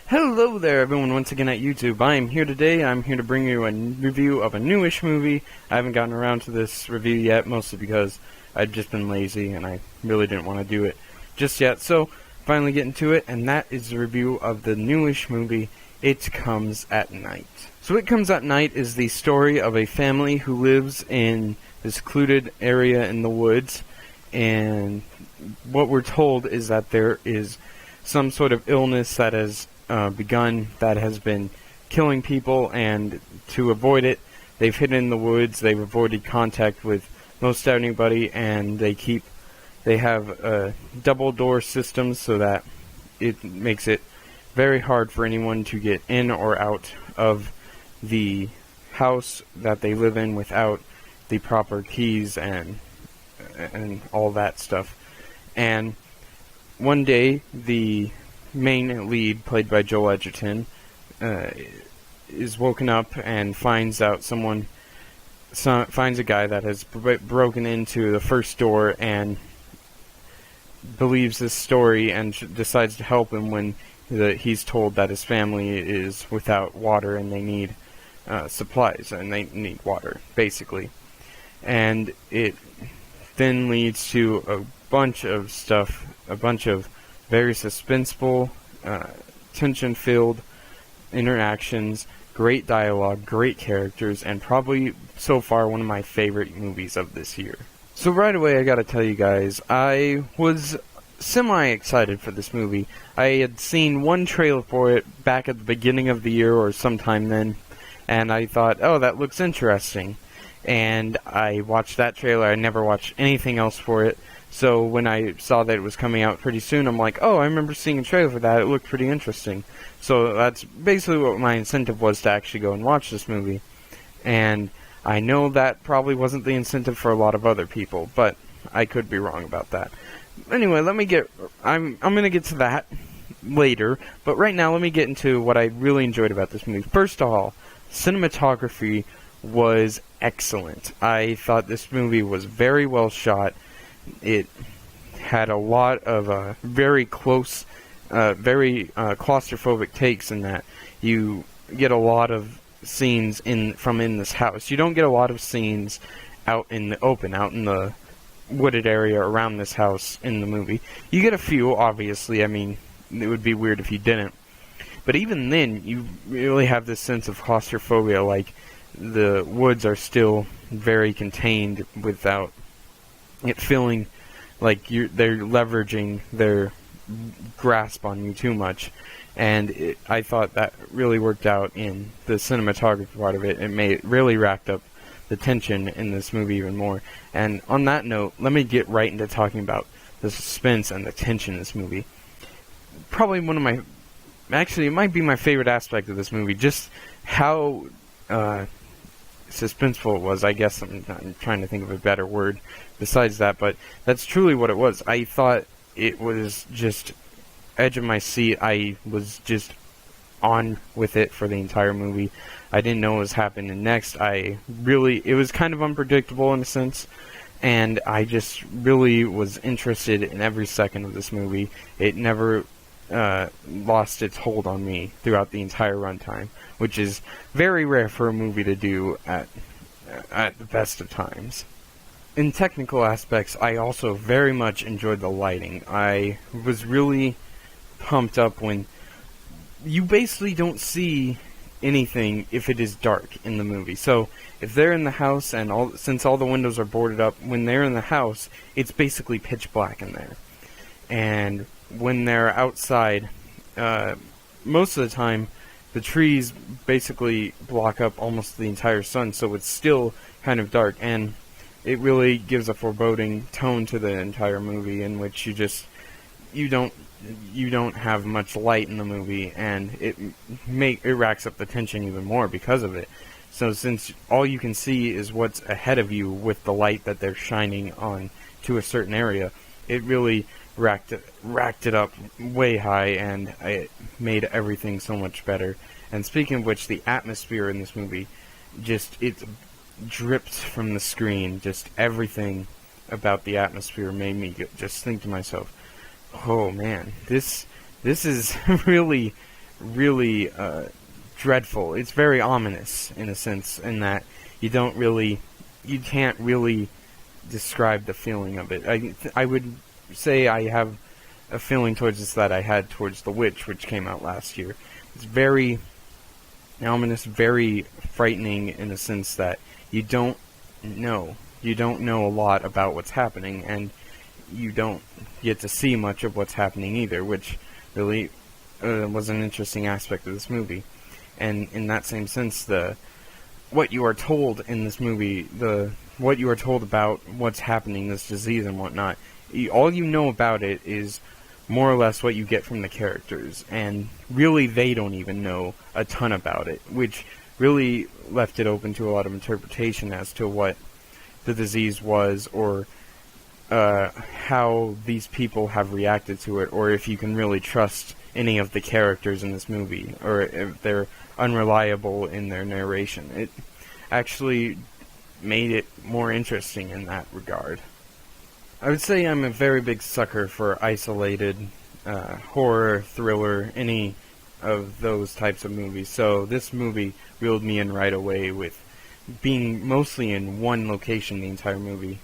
Hello there everyone, once again at YouTube. I am here today. I'm here to bring you a review of a newish movie. I haven't gotten around to this review yet, mostly because I've just been lazy and I really didn't want to do it just yet. So, finally getting to it, and that is the review of the newish movie, It Comes at Night. So It Comes at Night is the story of a family who lives in a secluded area in the woods, and what we're told is that there is some sort of illness that has begun that has been killing people, and to avoid it, they've hidden in the woods. They've avoided contact with most anybody, and they have a double door system so that it makes it very hard for anyone to get in or out of the house that they live in without the proper keys and all that stuff. And one day, the main lead, played by Joel Edgerton, is woken up and finds out finds a guy that has broken into the first door and believes this story and decides to help him when he's told that his family is without water and they need supplies and they need water, basically. And it then leads to a bunch of stuff, a bunch of very suspenseful, tension-filled interactions, great dialogue, great characters, and probably, so far, one of my favorite movies of this year. So right away, I gotta tell you guys, I was semi-excited for this movie. I had seen one trailer for it back at the beginning of the year or sometime then, and I thought, oh, that looks interesting. And I watched that trailer. I never watched anything else for it. So when I saw that it was coming out pretty soon, I'm like, oh, I remember seeing a trailer for that. It looked pretty interesting. So that's basically what my incentive was to actually go and watch this movie. And I know that probably wasn't the incentive for a lot of other people, but I could be wrong about that. Anyway, I'm going to get to that later, but right now let me get into what I really enjoyed about this movie. First of all, cinematography was excellent. I thought this movie was very well shot. It had a lot of very close, very claustrophobic takes in that you get a lot of scenes from in this house. You don't get a lot of scenes out in the open, out in the wooded area around this house in the movie. You get a few, obviously. I mean, it would be weird if you didn't. But even then, you really have this sense of claustrophobia, like the woods are still very contained without it feeling like they're leveraging their grasp on you too much. And I thought that really worked out in the cinematography part of it. It really racked up the tension in this movie even more. And on that note, let me get right into talking about the suspense and the tension in this movie. Probably actually, it might be my favorite aspect of this movie, just how suspenseful it was. I guess I'm trying to think of a better word besides that, but that's truly what it was. I thought it was just edge of my seat. I was just on with it for the entire movie. I didn't know what was happening next. It was kind of unpredictable in a sense, and I just really was interested in every second of this movie. It never lost its hold on me throughout the entire runtime, which is very rare for a movie to do at the best of times. In technical aspects, I also very much enjoyed the lighting. I was really pumped up when you basically don't see anything if it is dark in the movie. So if they're in the house and since all the windows are boarded up, when they're in the house, it's basically pitch black in there. And when they're outside, most of the time, the trees basically block up almost the entire sun, so it's still kind of dark, and it really gives a foreboding tone to the entire movie, in which you don't have much light in the movie, and it racks up the tension even more because of it. So since all you can see is what's ahead of you with the light that they're shining on to a certain area, it really racked it up way high, and it made everything so much better. And speaking of which, the atmosphere in this movie, it dripped from the screen. Just everything about the atmosphere made me just think to myself, oh man, this is really really dreadful. It's very ominous in a sense, in that you can't really describe the feeling of it. I would say I have a feeling towards this that I had towards The Witch, which came out last year. It's very ominous, very frightening in the sense that you don't know. You don't know a lot about what's happening, and you don't get to see much of what's happening either, which really was an interesting aspect of this movie. And in that same sense, what you are told in this movie, what you are told about what's happening, this disease and whatnot, all you know about it is more or less what you get from the characters, and really they don't even know a ton about it, which really left it open to a lot of interpretation as to what the disease was, or how these people have reacted to it, or if you can really trust any of the characters in this movie, or if they're unreliable in their narration. It actually made it more interesting in that regard. I would say I'm a very big sucker for isolated horror, thriller, any of those types of movies. So this movie reeled me in right away with being mostly in one location the entire movie.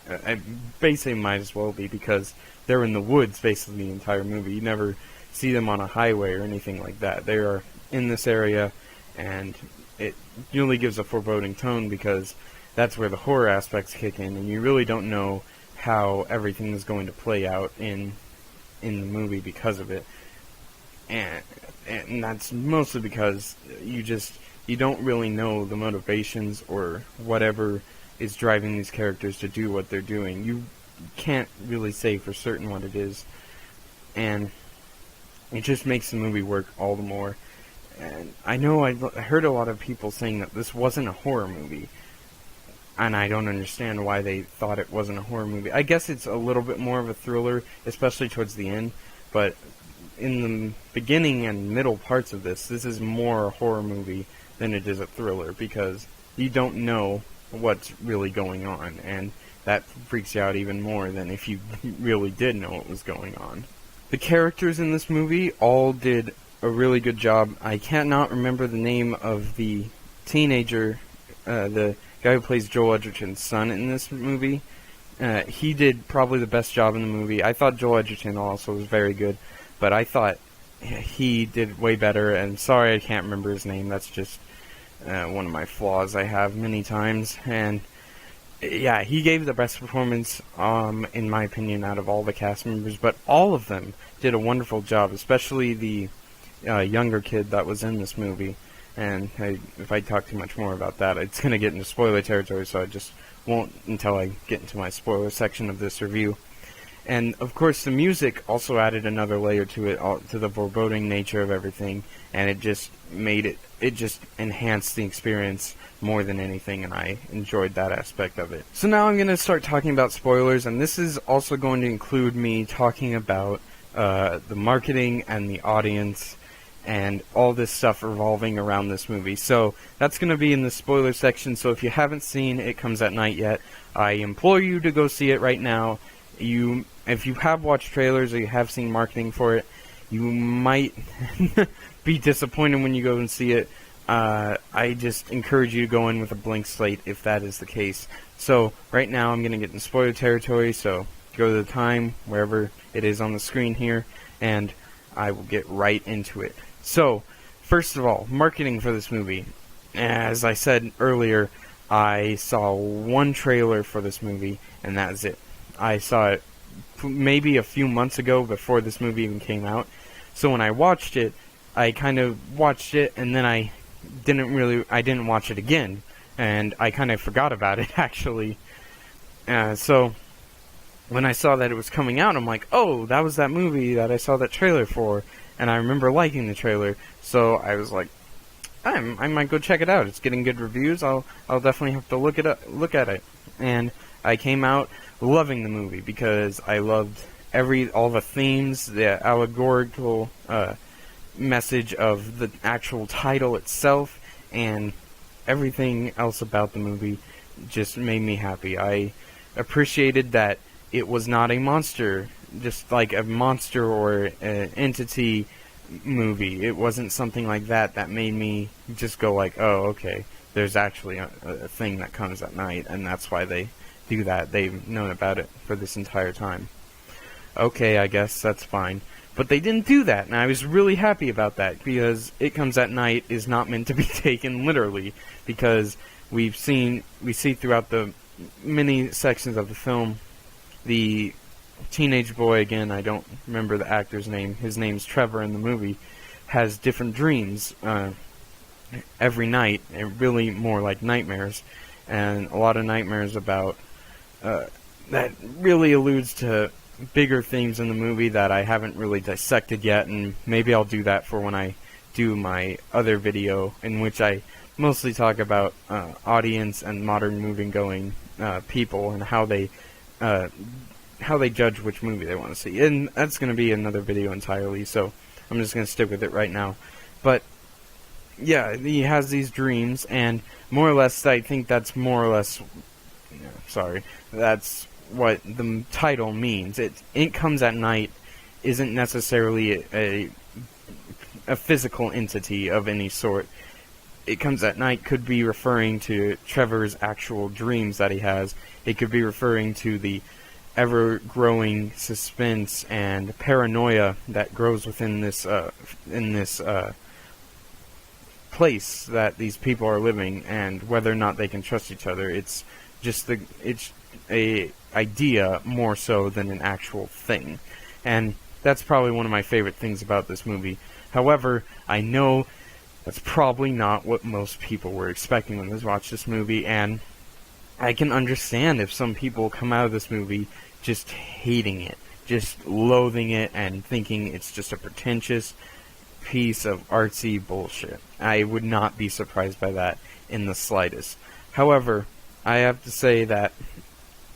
I basically might as well be, because they're in the woods basically the entire movie. You never see them on a highway or anything like that. They are in this area, and it really gives a foreboding tone, because that's where the horror aspects kick in, and you really don't know how everything is going to play out in the movie because of it. And that's mostly because you don't really know the motivations or whatever is driving these characters to do what they're doing. You can't really say for certain what it is, and it just makes the movie work all the more. And I know I heard a lot of people saying that this wasn't a horror movie, and I don't understand why they thought it wasn't a horror movie. I guess it's a little bit more of a thriller, especially towards the end, but in the beginning and middle parts of this is more a horror movie than it is a thriller, because you don't know what's really going on, and that freaks you out even more than if you really did know what was going on. The characters in this movie all did a really good job. I cannot remember the name of the teenager, the guy who plays Joel Edgerton's son in this movie. He did probably the best job in the movie. I thought Joel Edgerton also was very good, but I thought he did way better, and sorry I can't remember his name. That's just one of my flaws I have many times. And yeah, he gave the best performance, in my opinion, out of all the cast members, but all of them did a wonderful job, especially the younger kid that was in this movie. And if I talk too much more about that, it's going to get into spoiler territory, so I just won't until I get into my spoiler section of this review. And, of course, the music also added another layer to it, to the foreboding nature of everything, and it just enhanced the experience more than anything, and I enjoyed that aspect of it. So now I'm going to start talking about spoilers, and this is also going to include me talking about the marketing and the audience, and all this stuff revolving around this movie. So that's going to be in the spoiler section, so if you haven't seen It Comes at Night yet, I implore you to go see it right now. If you have watched trailers or you have seen marketing for it, you might be disappointed when you go and see it. I just encourage you to go in with a blank slate if that is the case. So right now I'm going to get in spoiler territory, so go to the time, wherever it is on the screen here, and I will get right into it. So, first of all, marketing for this movie. As I said earlier, I saw one trailer for this movie, and that's it. I saw it maybe a few months ago before this movie even came out. So when I watched it, I kind of watched it, and then I didn't watch it again, and I kind of forgot about it, actually. So when I saw that it was coming out, I'm like, oh, that was that movie that I saw that trailer for, and I remember liking the trailer, so I was like, I might go check it out. It's getting good reviews. I'll definitely have to look at it. And I came out loving the movie because I loved all the themes, the allegorical message of the actual title itself, and everything else about the movie just made me happy. I appreciated that it was not a monster, just like a monster or an entity movie. It wasn't something like that made me just go like, oh, okay, there's actually a thing that comes at night, and that's why they do that. They've known about it for this entire time. Okay, I guess that's fine. But they didn't do that, and I was really happy about that, because It Comes at Night is not meant to be taken literally, because we see throughout the many sections of the film, the teenage boy, again, I don't remember the actor's name, his name's Trevor in the movie, has different dreams every night, and really more like nightmares, and a lot of nightmares about, that really alludes to bigger themes in the movie that I haven't really dissected yet, and maybe I'll do that for when I do my other video, in which I mostly talk about audience and modern movie-going people, and how they judge which movie they want to see. And that's going to be another video entirely, so I'm just going to stick with it right now. But yeah, he has these dreams, and more or less, I think that's more or less, that's what the title means. It Comes at Night isn't necessarily a physical entity of any sort. It Comes at Night could be referring to Trevor's actual dreams that he has. It could be referring to the ever-growing suspense and paranoia that grows within this place that these people are living, and whether or not they can trust each other. It's just a idea more so than an actual thing, and that's probably one of my favorite things about this movie. However, I know that's probably not what most people were expecting when they watched this movie, and I can understand if some people come out of this movie just hating it, just loathing it, and thinking it's just a pretentious piece of artsy bullshit. I would not be surprised by that in the slightest. However, I have to say that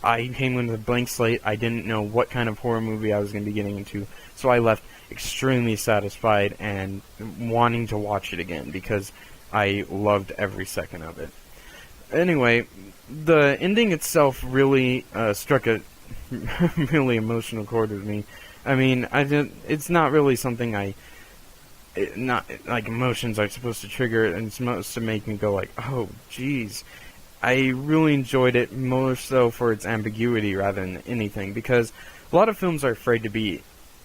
I came in with a blank slate. I didn't know what kind of horror movie I was going to be getting into, so I left extremely satisfied and wanting to watch it again, because I loved every second of it. Anyway, the ending itself really struck a really emotional chord with me. I mean, it's not really something not like emotions are supposed to trigger it, and it's supposed to make me go like, oh, jeez. I really enjoyed it more so for its ambiguity rather than anything, because a lot of films are afraid to be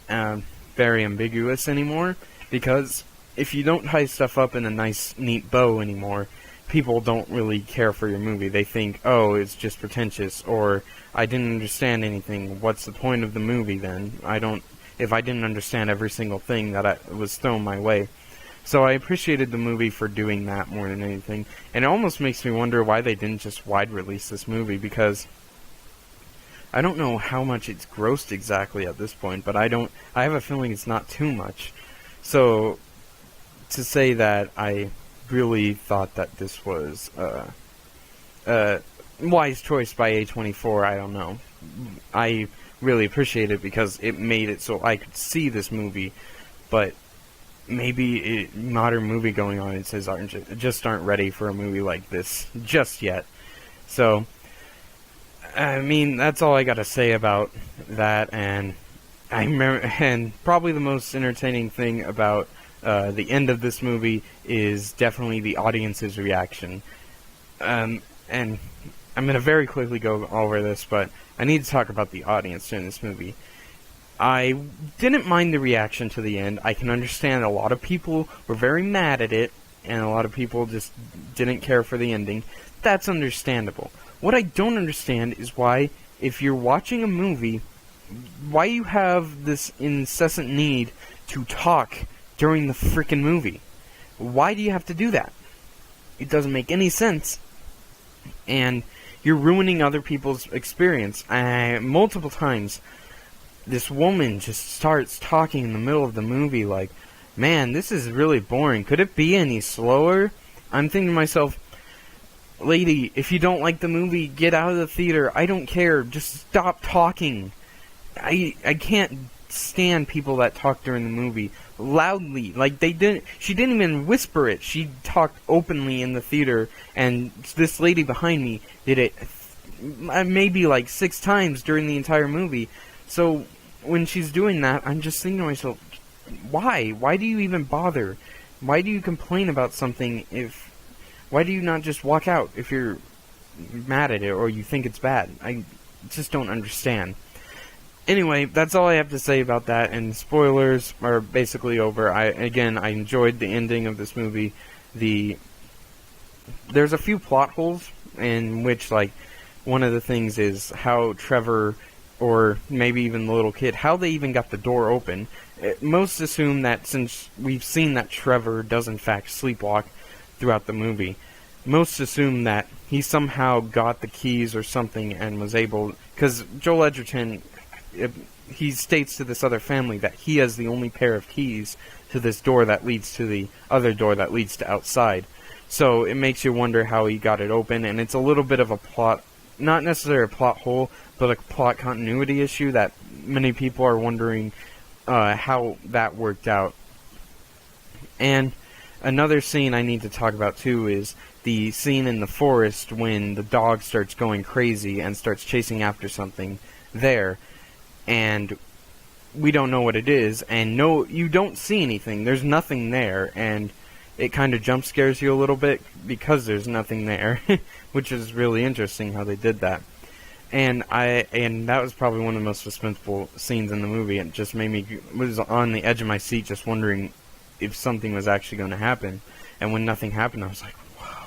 very ambiguous anymore, because if you don't tie stuff up in a nice, neat bow anymore, people don't really care for your movie. They think, oh, it's just pretentious, or I didn't understand anything. What's the point of the movie then? If I didn't understand every single thing that was thrown my way. So I appreciated the movie for doing that more than anything. And it almost makes me wonder why they didn't just wide release this movie, because I don't know how much it's grossed exactly at this point, but I have a feeling it's not too much. So to say that I really thought that this was a wise choice by A24, I don't know. I really appreciate it because it made it so I could see this movie, but maybe modern movie-going audiences just aren't ready for a movie like this just yet. So, I mean, that's all I gotta say about that, and I remember, and probably the most entertaining thing about the end of this movie is definitely the audience's reaction. And I'm gonna very quickly go over this, but I need to talk about the audience in this movie. I didn't mind the reaction to the end. I can understand a lot of people were very mad at it, and a lot of people just didn't care for the ending. That's understandable. What I don't understand is why, if you're watching a movie, why you have this incessant need to talk during the frickin' movie. Why do you have to do that? It doesn't make any sense. And you're ruining other people's experience. Multiple times, this woman just starts talking in the middle of the movie like, man, this is really boring. Could it be any slower? I'm thinking to myself, lady, if you don't like the movie, get out of the theater. I don't care. Just stop talking. I can't stand people that talk during the movie loudly. Like, she didn't even whisper it. She talked openly in the theater, and this lady behind me did it maybe like 6 times during the entire movie. So when she's doing that, I'm just thinking to myself, why? Why do you even bother? Why do you complain about something why do you not just walk out if you're mad at it or you think it's bad? I just don't understand. Anyway, that's all I have to say about that, and spoilers are basically over. I enjoyed the ending of this movie. There's a few plot holes in which, like, one of the things is how Trevor, or maybe even the little kid, how they even got the door open. Most assume that since we've seen that Trevor does in fact sleepwalk throughout the movie, most assume that he somehow got the keys or something and was able, because Joel Edgerton, he states to this other family that he has the only pair of keys to this door that leads to the other door that leads to outside. So it makes you wonder how he got it open, and it's a little bit of a plot, not necessarily a plot hole, but a plot continuity issue that many people are wondering how that worked out. And another scene I need to talk about too is the scene in the forest when the dog starts going crazy and starts chasing after something there, and we don't know what it is, and no, you don't see anything. There's nothing there, and it kind of jump scares you a little bit because there's nothing there, which is really interesting how they did that. And that was probably one of the most suspenseful scenes in the movie. It just was on the edge of my seat, just wondering if something was actually going to happen. And when nothing happened, I was like, wow,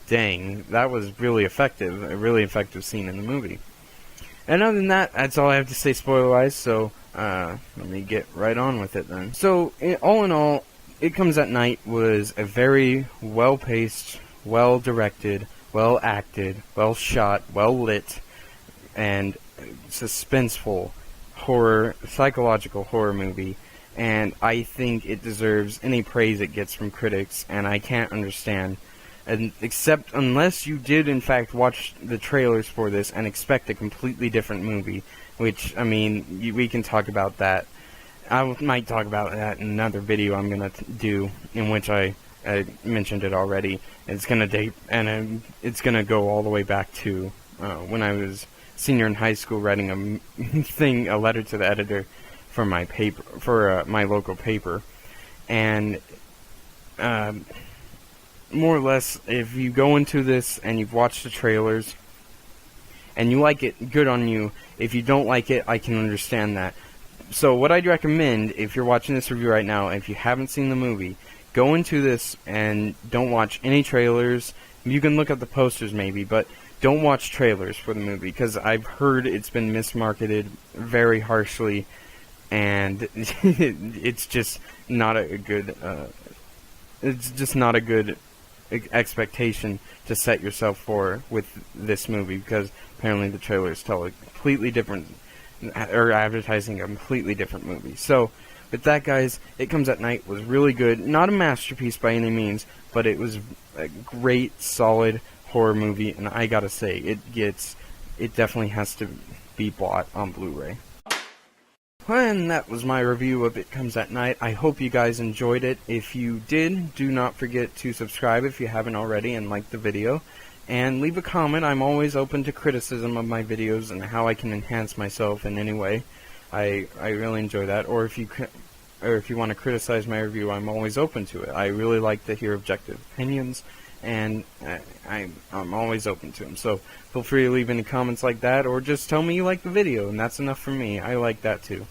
dang, that was really effective, a really effective scene in the movie. And other than that, that's all I have to say spoiler-wise, so let me get right on with it then. So, all in all, It Comes at Night was a very well-paced, well-directed, well-acted, well-shot, well-lit, and suspenseful horror, psychological horror movie, and I think it deserves any praise it gets from critics, and I can't understand, except unless you did in fact watch the trailers for this and expect a completely different movie, which, I mean, we can talk about that. I might talk about that in another video I'm going to do, in which I mentioned it already. It's going to it's going to go all the way back to when I was senior in high school writing a letter to the editor for my paper, for my local paper. And more or less, if you go into this and you've watched the trailers and you like it, good on you. If you don't like it, I can understand that. So what I'd recommend, if you're watching this review right now, if you haven't seen the movie, go into this and don't watch any trailers. You can look at the posters maybe, but don't watch trailers for the movie, because I've heard it's been mismarketed very harshly, and it's just not a good expectation to set yourself for with this movie, because apparently the trailers tell a completely different, or advertising a completely different movie. So with that, guys, It Comes at Night was really good. Not a masterpiece by any means, but it was a great, solid horror movie, and I gotta say, it definitely has to be bought on Blu-ray. And that was my review of It Comes at Night. I hope you guys enjoyed it. If you did, do not forget to subscribe if you haven't already and like the video. And leave a comment. I'm always open to criticism of my videos and how I can enhance myself in any way. I really enjoy that. Or if you want to criticize my review, I'm always open to it. I really like to hear objective opinions, and I'm always open to them. So feel free to leave any comments like that, or just tell me you like the video, and that's enough for me. I like that too.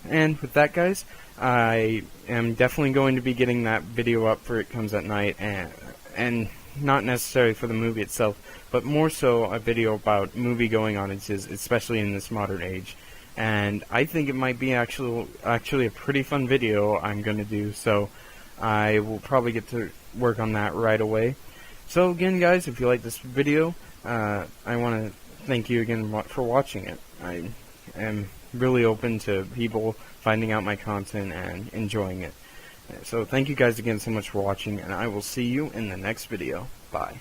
And with that, guys, I am definitely going to be getting that video up for It Comes at Night, and not necessarily for the movie itself, but more so a video about movie-going audiences, especially in this modern age. And I think it might be actually a pretty fun video I'm going to do, so I will probably get to work on that right away. So again, guys, if you like this video, I want to thank you again for watching it. I am really open to people finding out my content and enjoying it. So thank you guys again so much for watching, and I will see you in the next video. Bye.